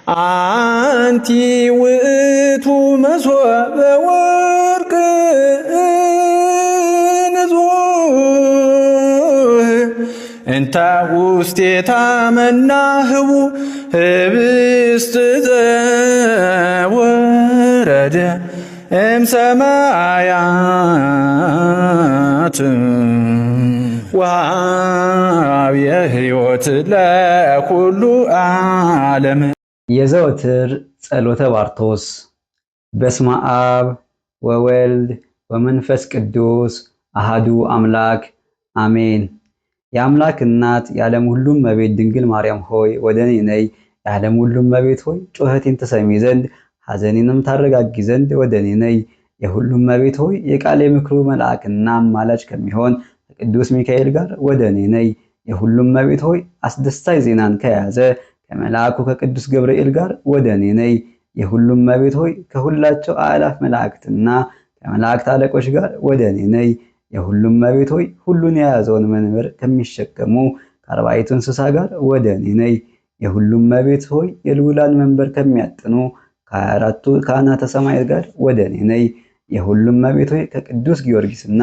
አንቲ ውእቱ መሶበ ወርቅ ንጹሕ እንተ ውስቴታ መናህቡ ህብስት ዘወረደ እምሰማያት ወሀብየ ሕይወት ለኩሉ ዓለም። የዘወትር ጸሎተ ባርቶስ። በስመ አብ ወወልድ ወመንፈስ ቅዱስ አሃዱ አምላክ አሜን። የአምላክ እናት የዓለም ሁሉ እመቤት ድንግል ማርያም ሆይ ወደ እኔ ነይ። የዓለም ሁሉ እመቤት ሆይ ጩኸቴን ትሰሚ ዘንድ ሐዘኔንም ታረጋጊ ዘንድ ወደ እኔ ነይ። የሁሉ እመቤት ሆይ የቃል የምክሩ መልአክና አማላጅ ከሚሆን ከቅዱስ ሚካኤል ጋር ወደ እኔ ነይ። የሁሉ እመቤት ሆይ አስደሳች ዜናን ከያዘ ከመልአኩ ከቅዱስ ገብርኤል ጋር ወደ እኔ ነይ። የሁሉ እመቤት ሆይ ከሁላቸው አእላፍ መላእክትና ከመላእክት አለቆች ጋር ወደ እኔ ነይ። የሁሉ እመቤት ሆይ ሁሉን የያዘውን መንበር ከሚሸከሙ ከአርባዕቱ እንስሳ ጋር ወደ እኔ ነይ። የሁሉ እመቤት ሆይ የልዑላን መንበር ከሚያጥኑ ከ24ቱ ካህናተ ሰማያት ጋር ወደ እኔ ነይ። የሁሉ እመቤት ሆይ ከቅዱስ ጊዮርጊስና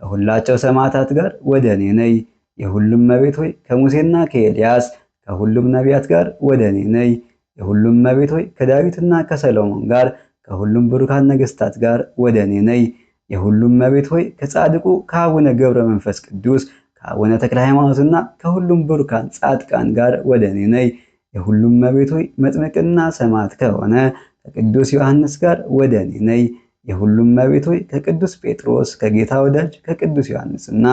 ከሁላቸው ሰማዕታት ጋር ወደ እኔ ነይ። የሁሉ እመቤት ሆይ ከሙሴና ከኤልያስ ከሁሉም ነቢያት ጋር ወደ እኔ ነይ። የሁሉ እመቤት ሆይ ከዳዊትና ከሰሎሞን ጋር ከሁሉም ብሩካን ነገሥታት ጋር ወደ እኔ ነይ። የሁሉ እመቤት ሆይ ከጻድቁ ከአቡነ ገብረ መንፈስ ቅዱስ ከአቡነ ተክለ ሃይማኖትና ከሁሉም ብሩካን ጻድቃን ጋር ወደ እኔ ነይ። የሁሉ እመቤት ሆይ መጥምቅና ሰማዕት ከሆነ ከቅዱስ ዮሐንስ ጋር ወደ እኔ ነይ። የሁሉ እመቤት ሆይ ከቅዱስ ጴጥሮስ ከጌታ ወዳጅ ከቅዱስ ዮሐንስና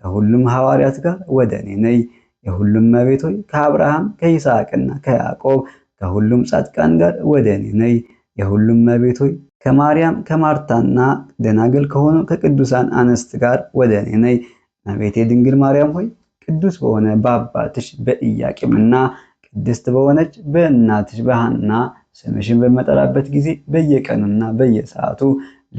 ከሁሉም ሐዋርያት ጋር ወደ እኔ ነይ። የሁሉ እመቤት ሆይ ከአብርሃም ከይስሐቅና ከያዕቆብ ከሁሉም ጻድቃን ጋር ወደ እኔ ነይ። የሁሉ እመቤት ሆይ ከማርያም ከማርታና ደናግል ከሆኑ ከቅዱሳን አንስት ጋር ወደ እኔ ነይ። እመቤቴ ድንግል ማርያም ሆይ ቅዱስ በሆነ በአባትሽ በኢያቄምና ቅድስት በሆነች በእናትሽ በሐና ስምሽን በመጠራበት ጊዜ በየቀኑና በየሰዓቱ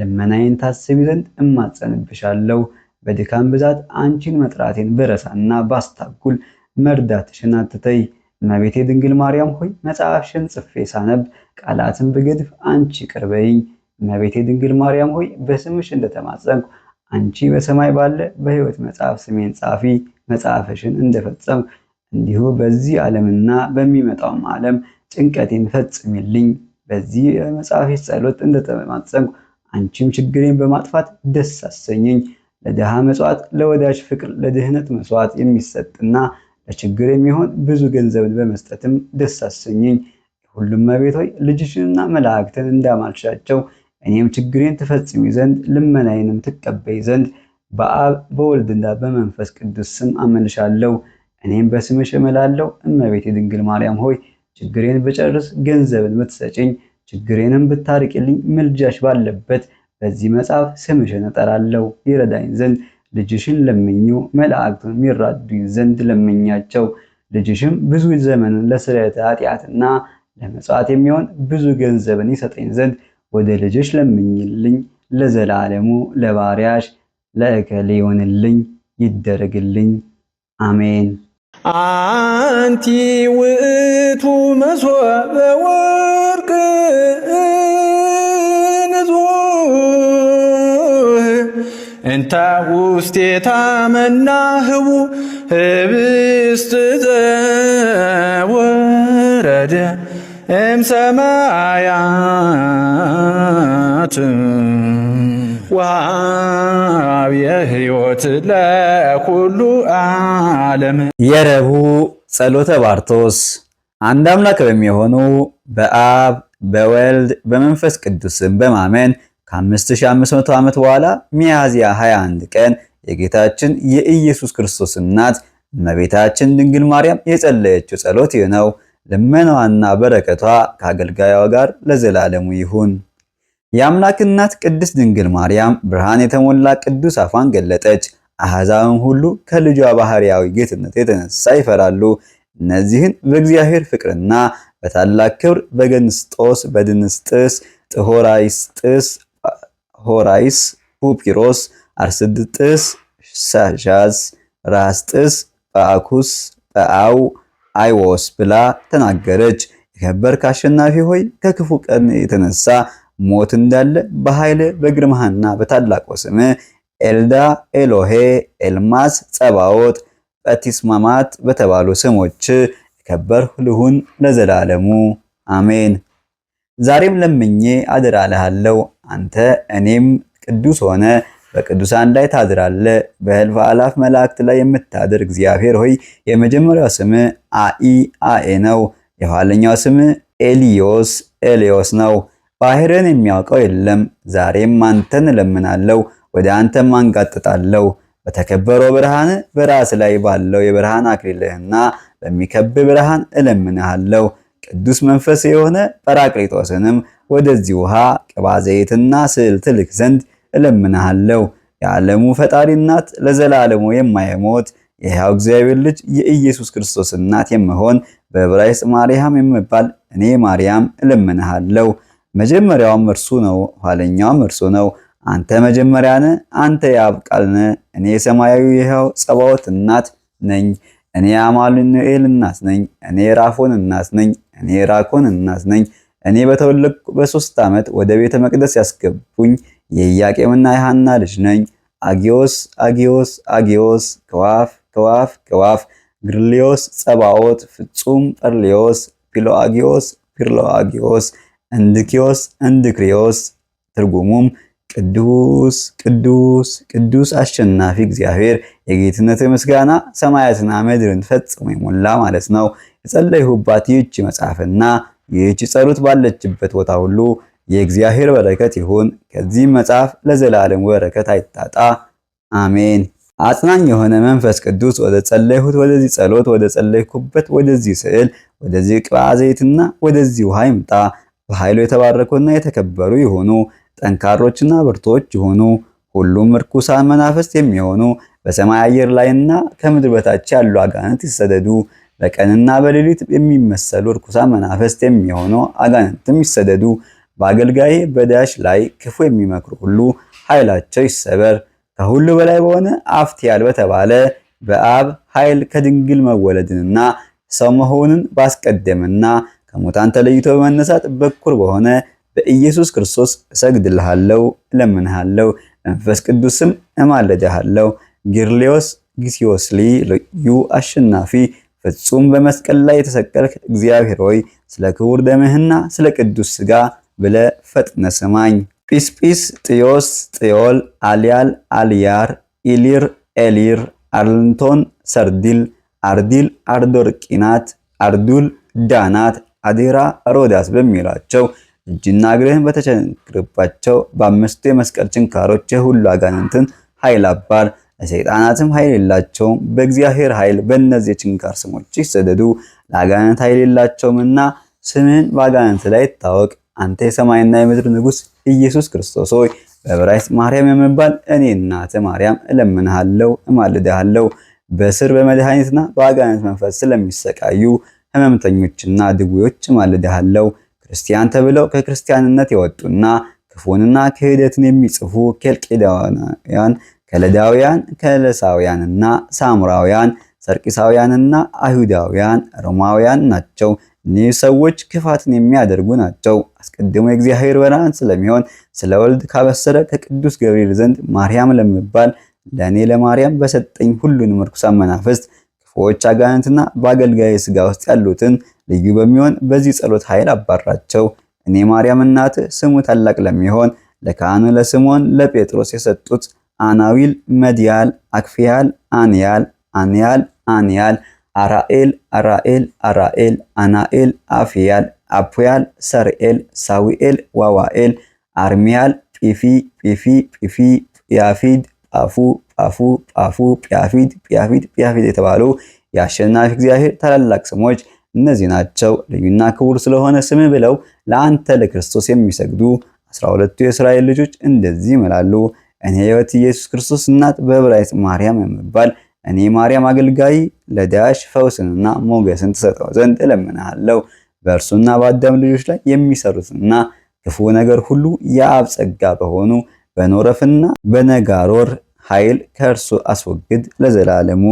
ልመናዬን ታስቢ ዘንድ እማጸንብሻለሁ። በድካም ብዛት አንቺን መጥራቴን በረሳና ባስታጉል መርዳትሽን አትተይ። እመቤቴ ድንግል ማርያም ሆይ መጽሐፍሽን ጽፌ ሳነብ ቃላትን ብገድፍ አንቺ ይቅር በይኝ። እመቤቴ ድንግል ማርያም ሆይ በስምሽ እንደተማጸንኩ አንቺ በሰማይ ባለ በሕይወት መጽሐፍ ስሜን ጻፊ። መጽሐፍሽን እንደፈጸምኩ እንዲሁ በዚህ ዓለምና በሚመጣውም ዓለም ጭንቀቴን ፈጽሚልኝ። በዚህ የመጽሐፍሽ ጸሎት እንደተማጸንኩ አንቺም ችግሬን በማጥፋት ደስ አሰኘኝ። ለድሃ መሥዋዕት ለወዳጅ ፍቅር ለድህነት መሥዋዕት የሚሰጥና ለችግር የሚሆን ብዙ ገንዘብን በመስጠትም ደስ አሰኘኝ። የሁሉም እመቤት ሆይ ልጅሽንና መላእክትን እንዳማልሻቸው እኔም ችግሬን ትፈጽሚ ዘንድ ልመናዬንም ትቀበይ ዘንድ በአብ በወልድና በመንፈስ ቅዱስ ስም አመልሻለሁ። እኔም በስምሽ እምላለሁ። እመቤቴ ድንግል ማርያም ሆይ ችግሬን ብጨርስ ገንዘብን ብትሰጪኝ ችግሬንም ብታርቂልኝ ምልጃሽ ባለበት በዚህ መጽሐፍ ስምሽን እጠራለሁ። ይረዳኝ ዘንድ ልጅሽን ለምኙ፣ መላእክቱን ይራዱኝ ዘንድ ለምኛቸው። ልጅሽም ብዙ ዘመንን ለስርየተ ኃጢአትና ለመጽዋዕት የሚሆን ብዙ ገንዘብን ይሰጠኝ ዘንድ ወደ ልጅሽ ለምኝልኝ። ለዘላለሙ ለባሪያሽ ለእከሌ ይሆንልኝ ይደረግልኝ። አሜን። አንቲ ውእቱ መሶበ ወርቅ እንተ ውስቴታ መናህቡ ህብስት ዘወረደ እምሰማያት ወሀብየ ሕይወት ለኩሉ ዓለም። የረቡዕ ጸሎተ ባርቶስ። አንድ አምላክ በሚሆኑ በአብ በወልድ በመንፈስ ቅዱስም በማመን ከ5500 ዓመት በኋላ ሚያዝያ 21 ቀን የጌታችን የኢየሱስ ክርስቶስ እናት እመቤታችን ድንግል ማርያም የጸለየችው ጸሎት ይህ ነው። ልመናዋና በረከቷ ከአገልጋዩዋ ጋር ለዘላለሙ ይሁን። የአምላክ እናት ቅድስት ድንግል ማርያም ብርሃን የተሞላ ቅዱስ አፏን ገለጠች። አሕዛብም ሁሉ ከልጇ ባህርያዊ ጌትነት የተነሳ ይፈራሉ። እነዚህን በእግዚአብሔር ፍቅርና በታላቅ ክብር በገንስጦስ፣ በድንስጥስ፣ ጥሆራይስጥስ፣ ሆራይስ፣ ፑፒሮስ፣ አርስድጥስ፣ ሳዣዝ፣ ራስጥስ፣ ጳኩስ፣ ጳአው፣ አይዎስ ብላ ተናገረች። የከበርክ አሸናፊ ሆይ ከክፉ ቀን የተነሳ ሞት እንዳለ በኃይል በግርማህና በታላቁ ስምህ ኤልዳ፣ ኤሎሄ፣ ኤልማስ፣ ጸባዖት፣ በቲስማማት በተባሉ ስሞች የከበርህ ልሁን ለዘላለሙ አሜን። ዛሬም ለምኜ አደራልሃለሁ። አንተ እኔም ቅዱስ ሆነ በቅዱሳን ላይ ታድራለህ። በእልፍ አእላፍ መላእክት ላይ የምታድር እግዚአብሔር ሆይ የመጀመሪያው ስም አኤ ነው። የኋለኛው ስም ኤልዮስ ኤልዮስ ነው። ባህርን የሚያውቀው የለም። ዛሬም አንተን እለምናለሁ፣ ወደ አንተም አንጋጥጣለሁ። በተከበረው ብርሃን በራስ ላይ ባለው የብርሃን አክሊልህና በሚከብ ብርሃን እለምንሃለሁ። ቅዱስ መንፈስ የሆነ ጰራቅሊጦስንም ወደዚህ ውሃ ቅባ ዘይትና ስዕል ትልክ ዘንድ እለምንሃለሁ። የዓለሙ ፈጣሪ እናት ለዘላለሙ የማይሞት የሕያው እግዚአብሔር ልጅ የኢየሱስ ክርስቶስ እናት የምሆን በዕብራይስጥ ማርያም የምባል እኔ ማርያም እለምንሃለሁ። መጀመሪያውም እርሱ ነው፣ ኋለኛውም እርሱ ነው። አንተ መጀመሪያ ነህ፣ አንተ የአብ ቃል ነህ። እኔ የሰማያዊ የሕያው ጸባዖት እናት ነኝ። እኔ የአማኑኤል እናት ነኝ። እኔ የራፎን እናት ነኝ። እኔ የራኮን እናት ነኝ። እኔ በተወለድኩ በ3 ዓመት ወደ ቤተ መቅደስ ያስገቡኝ የኢያቄምና የሐና ልጅ ነኝ። አጊዮስ አጊዮስ አጊዮስ፣ ከዋፍ ከዋፍ ከዋፍ፣ ግርሊዮስ፣ ጸባዖት፣ ፍጹም ጰርሊዮስ፣ ፒሎአጊዮስ ፒርሎአጊዮስ፣ እንድኪዮስ እንድክሪዮስ። ትርጉሙም ቅዱስ ቅዱስ ቅዱስ አሸናፊ እግዚአብሔር የጌትነት ምስጋና ሰማያትና ምድርን ፈጽሞ የሞላ ማለት ነው። የጸለይሁባት ይህች መጽሐፍና ይህች ጸሎት ባለችበት ቦታ ሁሉ የእግዚአብሔር በረከት ይሁን። ከዚህም መጽሐፍ ለዘላለም በረከት አይታጣ አሜን። አጽናኝ የሆነ መንፈስ ቅዱስ ወደ ጸለይሁት ወደዚህ ጸሎት፣ ወደ ጸለይኩበት ወደዚህ ስዕል፣ ወደዚህ ቅባ ዘይትና ወደዚህ ውሃ ይምጣ። በኃይሉ የተባረኩና የተከበሩ ይሁኑ። ጠንካሮችና ብርቶች ይሁኑ። ሁሉም ርኩሳን መናፍስት የሚሆኑ በሰማይ አየር ላይና ከምድር በታች ያሉ አጋንንት ይሰደዱ። በቀንና በሌሊት የሚመሰሉ ርኩሳን መናፍስት የሚሆኑ አጋንንትም ይሰደዱ። በአገልጋዬ በዳሽ ላይ ክፉ የሚመክሩ ሁሉ ኃይላቸው ይሰበር። ከሁሉ በላይ በሆነ አፍቲያል በተባለ በአብ ኃይል ከድንግል መወለድንና ሰው መሆንን ባስቀደምና ከሙታን ተለይቶ በመነሳት በኩር በሆነ በኢየሱስ ክርስቶስ እሰግድልሃለሁ፣ እለምንሃለሁ። መንፈስ ቅዱስም እማልድሃለሁ። ጊርሊዮስ ጊሲዮስሊ ልዩ አሸናፊ ፍጹም በመስቀል ላይ የተሰቀልክ እግዚአብሔር ሆይ ስለ ክቡር ደምህና ስለ ቅዱስ ሥጋ ብለ ፈጥነ ስማኝ። ጲስጲስ ጢዮስ ጢዮል አልያል አልያር ኢሊር ኤሊር አርልንቶን ሰርዲል አርዲል አርዶርቂናት አርዱል ዳናት አዴራ ሮዳስ በሚሏቸው እጅና እግርህን በተቸንክርባቸው በአምስቱ የመስቀል ችንካሮች የሁሉ አጋንንትን ኃይል አባር። ለሰይጣናትም ኃይል የላቸውም። በእግዚአብሔር ኃይል በእነዚህ ችንካር ስሞች ይሰደዱ። ለአጋንንት ኃይል የላቸውምና ስምህን በአጋንንት ላይ ይታወቅ። አንተ የሰማይና የምድር ንጉሥ ኢየሱስ ክርስቶስ ሆይ በዕብራይስጥ ማርያም የምባል እኔ እናትህ ማርያም እለምንሃለሁ፣ እማልድሃለሁ። በስር በመድኃኒትና በአጋንንት መንፈስ ስለሚሰቃዩ ሕመምተኞችና ድዌዎች እማልድሃለሁ። ክርስቲያን ተብለው ከክርስቲያንነት የወጡና ክፉንና ክህደትን የሚጽፉ ኬልቄዳውያን፣ ከለዳውያን፣ ከለሳውያንና ሳምራውያን፣ ሰርቂሳውያንና አይሁዳውያን ሮማውያን ናቸው። እኒህ ሰዎች ክፋትን የሚያደርጉ ናቸው። አስቀድሞ የእግዚአብሔር ብርሃን ስለሚሆን ስለ ወልድ ካበሰረ ከቅዱስ ገብርኤል ዘንድ ማርያም ለምባል ለእኔ ለማርያም በሰጠኝ ሁሉንም ርኩሳን መናፍስት ክፉዎች አጋንንትና በአገልጋይ ሥጋ ውስጥ ያሉትን ልዩ በሚሆን በዚህ ጸሎት ኃይል አባራቸው። እኔ ማርያም እናት ስሙ ታላቅ ለሚሆን ለካህኑ ለስምዖን ለጴጥሮስ የሰጡት አናዊል፣ መድያል፣ አክፊያል፣ አንያል፣ አንያል፣ አንያል፣ አራኤል፣ አራኤል፣ አራኤል፣ አናኤል፣ አፍያል፣ አፑያል፣ ሰርኤል፣ ሳዊኤል፣ ዋዋኤል፣ አርሚያል፣ ጲፊ፣ ጲፊ፣ ጲፊ፣ ጲያፊድ፣ ጳፉ፣ ጳፉ፣ ጳፉ፣ ጲያፊድ፣ ጲያፊድ፣ ጲያፊድ የተባሉ የአሸናፊ እግዚአብሔር ታላላቅ ስሞች እነዚህ ናቸው። ልዩና ክቡር ስለሆነ ስም ብለው ለአንተ ለክርስቶስ የሚሰግዱ 12ቱ የእስራኤል ልጆች እንደዚህ ይምላሉ። እኔ ሕይወት ኢየሱስ ክርስቶስ እናት በዕብራይስጥ ማርያም የምባል እኔ ማርያም አገልጋይ ለዳሽ ፈውስንና ሞገስን ትሰጠው ዘንድ እለምንሃለሁ። በእርሱና በአዳም ልጆች ላይ የሚሰሩትና ክፉ ነገር ሁሉ የአብ ጸጋ በሆኑ በኖረፍና በነጋሮር ኃይል ከእርሱ አስወግድ ለዘላለሙ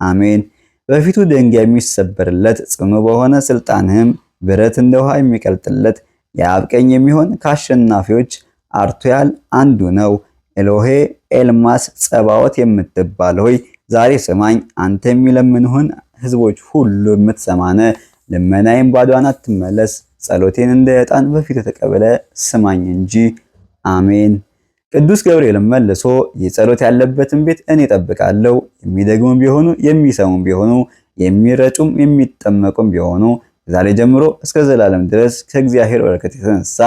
አሜን። በፊቱ ደንጊያ የሚሰበርለት ጽኑ በሆነ ስልጣንህም ብረት እንደ ውሃ የሚቀልጥለት የአብ ቀኝ የሚሆን ከአሸናፊዎች አርቱያል አንዱ ነው። ኤሎሄ ኤልማስ ጸባዖት የምትባል ሆይ ዛሬ ስማኝ። አንተ የሚለምንህን ሕዝቦች ሁሉ የምትሰማነ ልመናዬም ባዷን አትመለስ። ጸሎቴን እንደ ዕጣን በፊት ተቀበለ ስማኝ እንጂ። አሜን። ቅዱስ ገብርኤልም መልሶ ይህ ጸሎት ያለበትን ቤት እኔ እጠብቃለሁ። የሚደግሙም ቢሆኑ የሚሰሙም ቢሆኑ የሚረጩም የሚጠመቁም ቢሆኑ ዛሬ ጀምሮ እስከ ዘላለም ድረስ ከእግዚአብሔር በረከት የተነሳ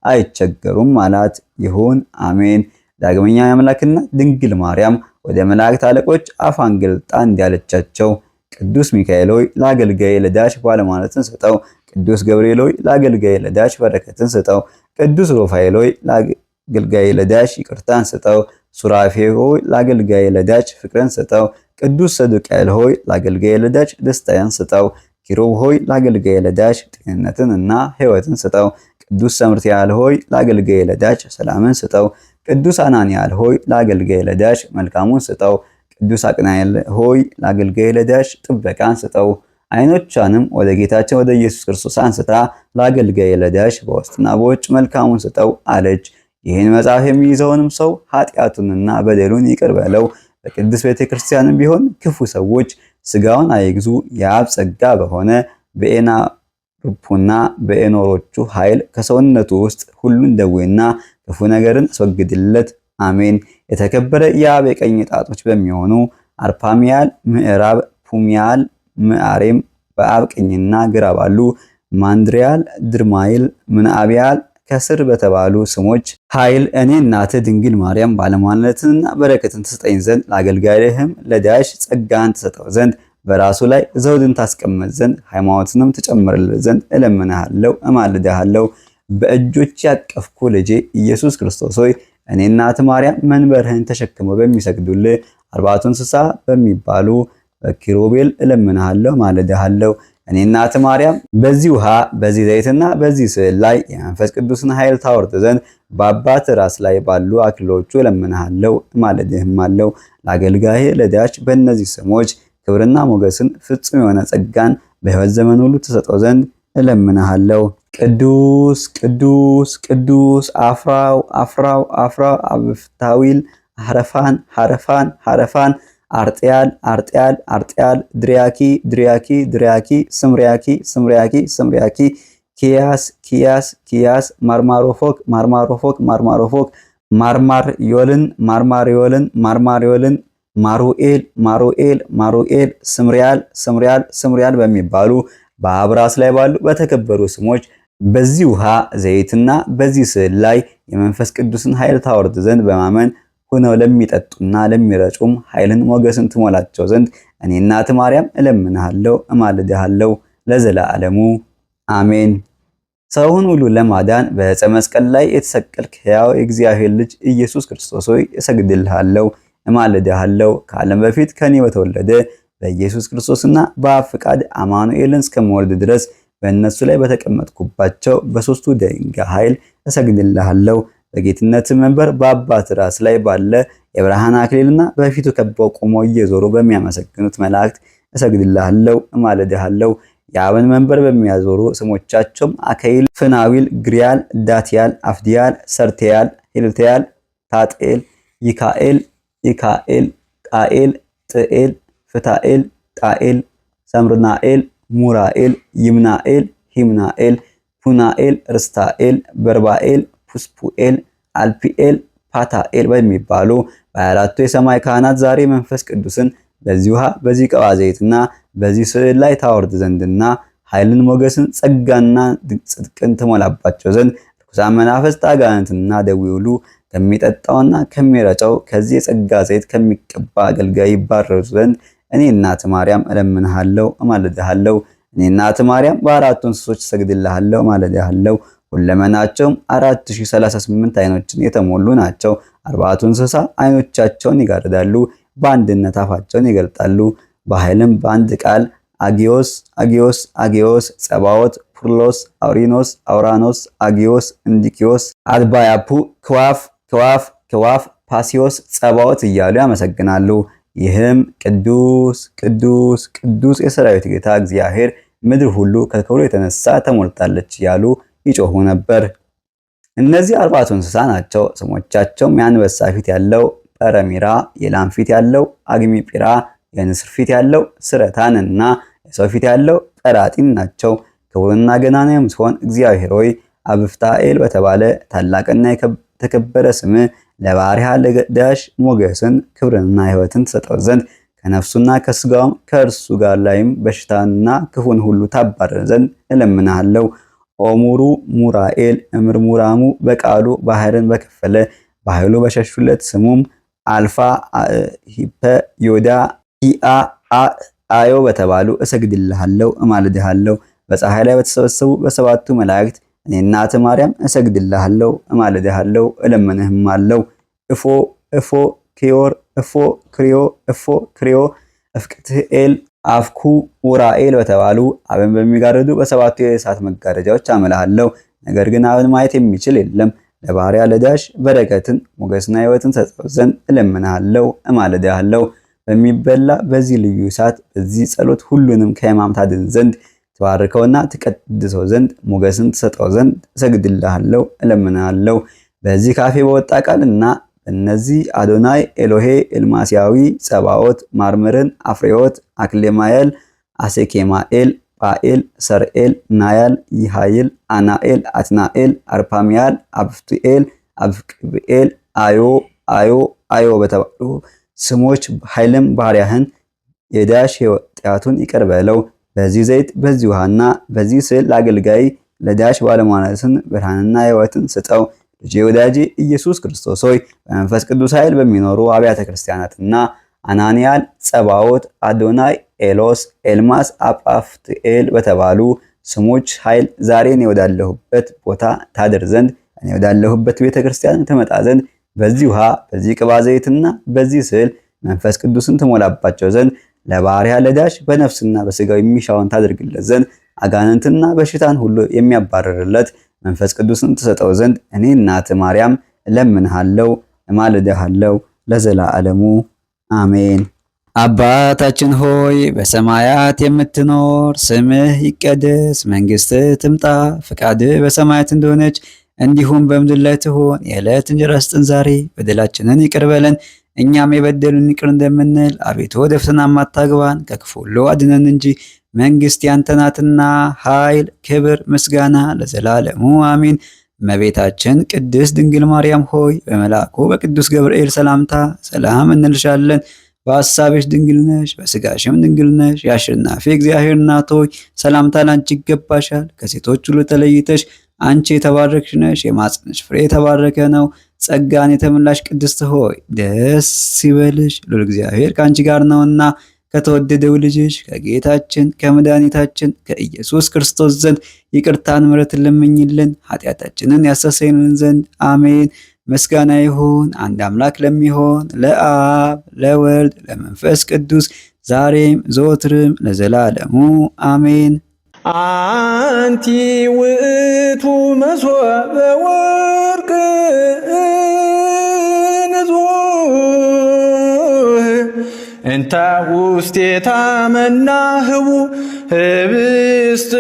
አይቸገሩም አላት። ይሁን አሜን። ዳግመኛ የአምላክና ድንግል ማርያም ወደ መላእክት አለቆች አፏን ገልጣ እንዲያለቻቸው ቅዱስ ሚካኤል ሆይ ለአገልጋዬ ለዳሽ ባለሟልነትን ስጠው። ቅዱስ ገብርኤል ሆይ ለአገልጋዬ ለዳሽ በረከትን ስጠው። ቅዱስ ሩፋኤል ሆይ ለአገልጋዬ ለዳሽ ይቅርታን ስጠው። ሱራፌል ሆይ ለአገልጋዬ ለዳሽ ፍቅርን ስጠው። ቅዱስ ሰዱቃኤል ሆይ ለአገልጋዬ ለዳሽ ደስታን ስጠው። ኪሩብ ሆይ ለአገልጋዬ ለዳሽ ጤንነትን እና ሕይወትን ስጠው። ቅዱስ ሰምርትያል ሆይ ለአገልጋዬ ለዳሽ ሰላምን ስጠው። ቅዱስ አናንያል ሆይ ለአገልጋዬ ለዳሽ መልካሙን ስጠው። ቅዱስ አቅናኤል ሆይ ለአገልጋዬ ለዳሽ ጥበቃን ስጠው። ዓይኖቿንም ወደ ጌታችን ወደ ኢየሱስ ክርስቶስ አንስታ ለአገልጋዬ ለዳሽ በውስጥና በውጭ መልካሙን ስጠው አለች። ይህን መጽሐፍ የሚይዘውንም ሰው ኃጢአቱንና በደሉን ይቅር በለው። በቅዱስ ቤተክርስቲያንም ቢሆን ክፉ ሰዎች ስጋውን አይግዙ። የአብ ጸጋ በሆነ በኤናርፑና በኤኖሮቹ ኃይል ከሰውነቱ ውስጥ ሁሉን ደዌና ክፉ ነገርን አስወግድለት። አሜን። የተከበረ የአብ የቀኝ ጣቶች በሚሆኑ አርፓሚያል፣ ምዕራብ፣ ፑሚያል፣ ምዓሬም በአብ ቀኝና ግራ ባሉ ማንድሪያል፣ ድርማይል፣ ምንአብያል ከስር በተባሉ ስሞች ኃይል እኔ እናትህ ድንግል ማርያም ባለሟልነትንና በረከትን ትሰጠኝ ዘንድ ለአገልጋይህም ለዳሽ ጸጋን ትሰጠው ዘንድ በራሱ ላይ ዘውድን ታስቀምጥ ዘንድ ሃይማኖትንም ትጨምርለት ዘንድ እለምንሃለሁ እማልድሃለሁ። በእጆች ያቀፍኩ ልጄ ኢየሱስ ክርስቶስ ሆይ እኔ እናትህ ማርያም መንበርህን ተሸክመው በሚሰግዱልህ አርባዕቱ እንስሳ በሚባሉ በኪሩቤል እለምንሃለሁ እማልድሃለሁ። እኔ እናትህ ማርያም በዚህ ውሃ በዚህ ዘይትና በዚህ ስዕል ላይ የመንፈስ ቅዱስን ኃይል ታወርድ ዘንድ በአባት ራስ ላይ ባሉ አክሊሎቹ እለምንሃለሁ እማልድህማለሁ። ለአገልጋይህ ለዳሽ በእነዚህ ስሞች ክብርና ሞገስን ፍጹም የሆነ ጸጋን በሕይወት ዘመን ሁሉ ትሰጠው ዘንድ እለምንሃለሁ። ቅዱስ ቅዱስ ቅዱስ አፍራው አፍራው አፍራው አብፍታዊል ሐረፋን ሐረፋን ሐረፋን አርጥያል አርጥያል አርጥያል ድሪያኪ ድሪያኪ ድሪያኪ ስምሪያኪ ስምሪያኪ ስምሪያኪ ኪያስ ኪያስ ኪያስ ማርማሮፎክ ማርማሮፎክ ማርማሮፎክ ማርማር ዮልን ማርማር ዮልን ማርማር ዮልን ማሩኤል ማሩኤል ማሩኤል ስምሪያል ስምሪያል ስምሪያል በሚባሉ በአብ ራስ ላይ ባሉ በተከበሩ ስሞች በዚህ ውሃ ዘይትና በዚህ ስዕል ላይ የመንፈስ ቅዱስን ኃይል ታወርድ ዘንድ በማመን ሆነው ለሚጠጡና ለሚረጩም ኃይልን ሞገስን ትሞላቸው ዘንድ እኔ እናትህ ማርያም እለምንሃለሁ እማልድሃለሁ ለዘላለሙ አሜን። ሰውን ሁሉ ለማዳን በዕፀ መስቀል ላይ የተሰቀልክ ሕያው የእግዚአብሔር ልጅ ኢየሱስ ክርስቶስ ሆይ እሰግድልሃለሁ እማልድሃለሁ። ከዓለም በፊት ከኔ በተወለደ በኢየሱስ ክርስቶስና በአብ ፍቃድ አማኑኤልን እስከምወልድ ድረስ በእነሱ ላይ በተቀመጥኩባቸው በሦስቱ ድንጋይ ኃይል እሰግድልሃለሁ። በጌትነት መንበር በአባት ራስ ላይ ባለ የብርሃን አክሊልና በፊቱ ከበው ቆመው እየዞሩ በሚያመሰግኑት መላእክት እሰግድልሃለሁ እማልድሃለሁ። የአብን መንበር በሚያዞሩ ስሞቻቸውም አከይል፣ ፍናዊል፣ ግሪያል፣ ዳትያል፣ አፍዲያል፣ ሰርቴያል፣ ሂልቴያል፣ ታጤል፣ ይካኤል፣ ኢካኤል፣ ጣኤል፣ ጥኤል፣ ፍታኤል፣ ጣኤል፣ ሰምርናኤል፣ ሙራኤል፣ ይምናኤል፣ ሂምናኤል፣ ፑናኤል፣ ርስታኤል፣ በርባኤል፣ ፑስፑኤል፣ አልፒኤል፣ ፓታኤል በሚባሉ በአራቱ የሰማይ ካህናት ዛሬ መንፈስ ቅዱስን በዚህ ውሃ በዚህ ቀባ ዘይትና በዚህ ስዕል ላይ ታወርድ ዘንድና ኃይልን ሞገስን ጸጋና ጽድቅን ትሞላባቸው ዘንድ ርኩሳን መናፍስት አጋንንትና ደዌ ሁሉ ከሚጠጣውና ከሚረጨው ከዚህ የጸጋ ዘይት ከሚቀባ አገልጋይ ይባረሩ ዘንድ እኔ እናትህ ማርያም እለምንሃለሁ እማልድሃለሁ። እኔ እናትህ ማርያም በአራቱ እንስሶች እሰግድልሃለሁ እማልድሃለሁ። ሁለመናቸውም 4038 አይኖችን የተሞሉ ናቸው። አርባዕቱ እንስሳ አይኖቻቸውን ይጋርዳሉ፣ በአንድነት አፋቸውን ይገልጣሉ። በኃይልም በአንድ ቃል አጊዮስ አጊዮስ አጊዮስ፣ ጸባዖት፣ ፑርሎስ፣ አውሪኖስ፣ አውራኖስ፣ አጊዮስ፣ እንዲኪዮስ፣ አድባያፑ፣ ክዋፍ ክዋፍ ክዋፍ፣ ፓሲዮስ፣ ጸባዖት እያሉ ያመሰግናሉ። ይህም ቅዱስ ቅዱስ ቅዱስ የሰራዊት ጌታ እግዚአብሔር ምድር ሁሉ ከክብሩ የተነሳ ተሞልታለች እያሉ ይጮሁ ነበር። እነዚህ አርባዕቱ እንስሳ ናቸው። ስሞቻቸውም የአንበሳ ፊት ያለው ጰረሚራ፣ የላም ፊት ያለው አግሚጲራ፣ የንስር ፊት ያለው ስረታን እና የሰው ፊት ያለው ጰራጢን ናቸው። ክቡርና ገናና የምትሆን እግዚአብሔር ሆይ አብፍታኤል በተባለ ታላቅና የተከበረ ስም ለባሪያ ለዳሽ ሞገስን ክብርንና ሕይወትን ትሰጠው ዘንድ ከነፍሱና ከስጋውም ከእርሱ ጋር ላይም በሽታንና ክፉን ሁሉ ታባረር ዘንድ እለምናለሁ። ኦሙሩ ሙራኤል እምርሙራሙ በቃሉ ባህርን በከፈለ በኃይሉ በሸሹለት ስሙም አልፋ ሂፐ ዮዳ ኢአ አዮ በተባሉ እሰግድልሃለሁ እማልድሃለሁ። በፀሐይ ላይ በተሰበሰቡ በሰባቱ መላእክት እኔ እናት ማርያም እሰግድልሃለሁ እማልድሃለሁ እለምንህም አለው። እፎ እፎ ኪዮር እፎ ክሪዮ እፎ ክሪዮ እፍቅትኤል አፍኩ ኡራኤል በተባሉ አብን በሚጋርዱ በሰባቱ የእሳት መጋረጃዎች አመልሃለሁ። ነገር ግን አብን ማየት የሚችል የለም። ለባሪያ ለዳሽ በረከትን ሞገስና ሕይወትን ሰጠው ዘንድ እለምንሃለሁ እማልድሃለሁ። በሚበላ በዚህ ልዩ እሳት በዚህ ጸሎት ሁሉንም ከሕማም ታድን ዘንድ ተባርከውና ትቀድሰው ዘንድ ሞገስን ትሰጠው ዘንድ እሰግድልሃለሁ እለምንሃለሁ። በዚህ ካፌ በወጣ ቃልና በእነዚህ አዶናይ ኤሎሄ ኤልማሲያዊ ጸባኦት ማርምርን አፍሬዎት አክሌማኤል አሴኬማኤል ጳኤል ሰርኤል ናያል ይሃይል አናኤል አትናኤል አርፓሚያል አብፍቱኤል አብቅብኤል አዮ አዮ አዮ በተባሉ ስሞች ኃይልም ባሪያህን የዳሽ ኃጢአቱን ይቅር በለው። በዚህ ዘይት በዚህ ውሃና በዚህ ስዕል ለአገልጋይ ለዳሽ ባለሟልነትን ብርሃንና ሕይወትን ስጠው። ልጄ ወዳጄ ኢየሱስ ክርስቶስ ሆይ በመንፈስ ቅዱስ ኃይል በሚኖሩ አብያተ ክርስቲያናትና አናንያል ጸባኦት አዶናይ ኤሎስ ኤልማስ አጳፍትኤል በተባሉ ስሞች ኃይል ዛሬ እኔ ወዳለሁበት ቦታ ታድር ዘንድ እኔ ወዳለሁበት ቤተ ክርስቲያን ትመጣ ዘንድ በዚህ ውሃ በዚህ ቅባ ዘይትና በዚህ ስዕል መንፈስ ቅዱስን ትሞላባቸው ዘንድ ለባሪያ ለዳሽ በነፍስና በስጋው የሚሻውን ታደርግለት ዘንድ አጋንንትና በሽታን ሁሉ የሚያባርርለት መንፈስ ቅዱስን ትሰጠው ዘንድ እኔ እናት ማርያም እለምንሃለሁ እማልድሃለሁ ለዘላለሙ አሜን። አባታችን ሆይ በሰማያት የምትኖር ስምህ ይቀደስ፣ መንግስትህ ትምጣ፣ ፈቃድህ በሰማያት እንደሆነች እንዲሁም በምድር ላይ ትሁን። የዕለት እንጀራችንን ስጠን ዛሬ፣ በደላችንን ይቅር በለን እኛም የበደሉን ይቅር እንደምንል፣ አቤቱ ወደ ፈተና አታግባን ከክፉ ሁሉ አድነን እንጂ መንግስት ያንተ ናትና ኃይል፣ ክብር፣ ምስጋና ለዘላለሙ አሜን። እመቤታችን ቅድስት ድንግል ማርያም ሆይ በመልአኩ በቅዱስ ገብርኤል ሰላምታ ሰላም እንልሻለን። በሐሳብሽ ድንግል ነሽ፣ በስጋሽም ድንግል ነሽ። የአሸናፊ እግዚአብሔር እናት ሆይ ሰላምታ ላንቺ ይገባሻል። ከሴቶች ሁሉ ተለይተሽ አንቺ የተባረክሽ ነሽ፣ የማኅፀንሽ ፍሬ የተባረከ ነው። ጸጋን የተመላሽ ቅድስት ሆይ ደስ ይበልሽ፣ ልዑል እግዚአብሔር ከአንቺ ጋር ነውና ከተወደደው ልጅሽ ከጌታችን ከመድኃኒታችን ከኢየሱስ ክርስቶስ ዘንድ ይቅርታን ምሕረትን ለምኝልን ኃጢአታችንን ያስተሰርይልን ዘንድ አሜን። ምስጋና ይሁን አንድ አምላክ ለሚሆን ለአብ ለወልድ ለመንፈስ ቅዱስ ዛሬም ዘወትርም ለዘላለሙ አሜን። አንቲ ውእቱ መሶበ ወርቅ ንጹሕ እንተ ውስቴታ መናህቡ ህብስት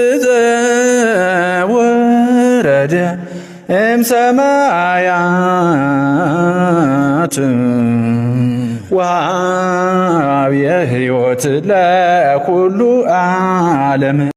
ዘወረደ እምሰማያት ወሀብየ ሕይወት ለኩሉ ዓለም